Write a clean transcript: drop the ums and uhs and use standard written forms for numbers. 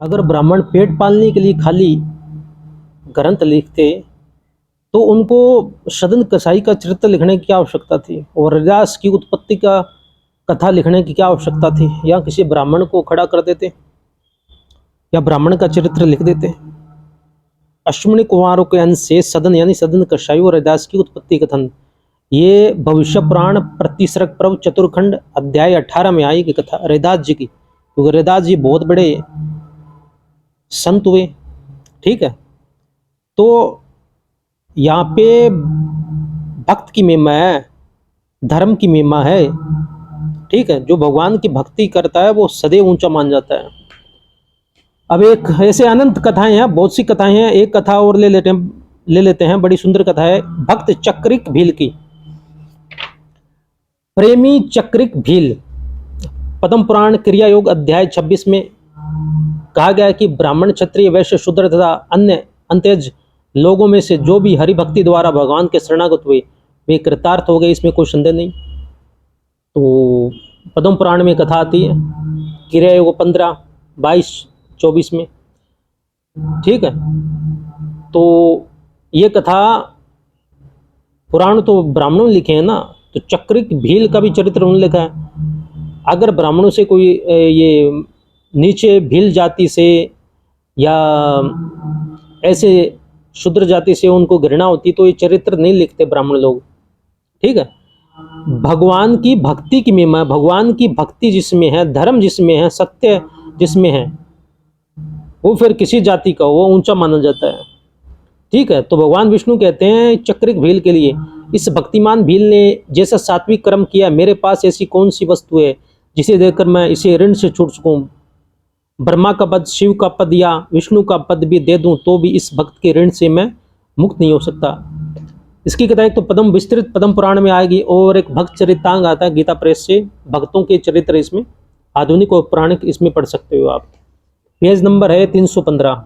अगर ब्राह्मण पेट पालने के लिए खाली ग्रंथ लिखते तो उनको सदन कसाई का चरित्र लिखने की क्या आवश्यकता थी, और रविदास की उत्पत्ति का कथा लिखने की क्या आवश्यकता थी, या किसी ब्राह्मण को खड़ा कर देते या ब्राह्मण का चरित्र लिख देते। अश्विनी कुमारों के अंश से सदन यानी सदन कसाई और रविदास की उत्पत्ति कथन, ये भविष्य पुराण प्रतिसरक पर्व चतुर्खंड अध्याय 18 में आई की कथा रविदास जी की, क्योंकि रविदास जी बहुत बड़े संत हुए। ठीक है, तो यहाँ पे भक्त की महिमा है, धर्म की महिमा है। ठीक है, जो भगवान की भक्ति करता है वो सदैव ऊंचा मान जाता है। अब एक ऐसे अनंत कथाएं हैं, बहुत सी कथाएं हैं, एक कथा और ले लेते हैं। बड़ी सुंदर कथा है भक्त चक्रिक भील की। प्रेमी चक्रिक भील, पद्म पुराण क्रिया योग अध्याय 26 में कहा गया है कि ब्राह्मण क्षत्रिय वैश्य शूद्र तथा अन्य अंत्यज लोगों में से जो भी हरि भक्ति द्वारा भगवान के शरणागत हुए वे कृतार्थ हो गए, इसमें कोई संदेह नहीं। तो पद्म पुराण में कथा आती है क्रिया योग 15, 22, 24 में। ठीक है, तो ये कथा पुराण तो ब्राह्मणों ने लिखे हैं ना, तो चक्रिक भील का भी चरित्र उन्होंने लिखा है। अगर ब्राह्मणों से कोई ये नीचे भील जाति से या ऐसे शूद्र जाति से उनको घृणा होती तो ये चरित्र नहीं लिखते ब्राह्मण लोग। ठीक है, भगवान की भक्ति की महिमा, भगवान की भक्ति जिसमें है, धर्म जिसमें है, सत्य जिसमें है, वो फिर किसी जाति का वो ऊंचा माना जाता है। ठीक है, तो भगवान विष्णु कहते हैं चक्रिक भील के लिए, इस भक्तिमान भील ने जैसा सात्विक कर्म किया, मेरे पास ऐसी कौन सी वस्तु है जिसे देकर मैं इसे ऋण से छूट सकूं। ब्रह्मा का पद, शिव का पद या विष्णु का पद भी दे दूं तो भी इस भक्त के ऋण से मैं मुक्त नहीं हो सकता। इसकी कथा एक तो पद्म विस्तृत पद्म पुराण में आएगी, और एक भक्त चरितांग आता है गीता प्रेस से, भक्तों के चरित्र इसमें आधुनिक और पौराणिक इसमें पढ़ सकते हो आप। पेज नंबर है 315।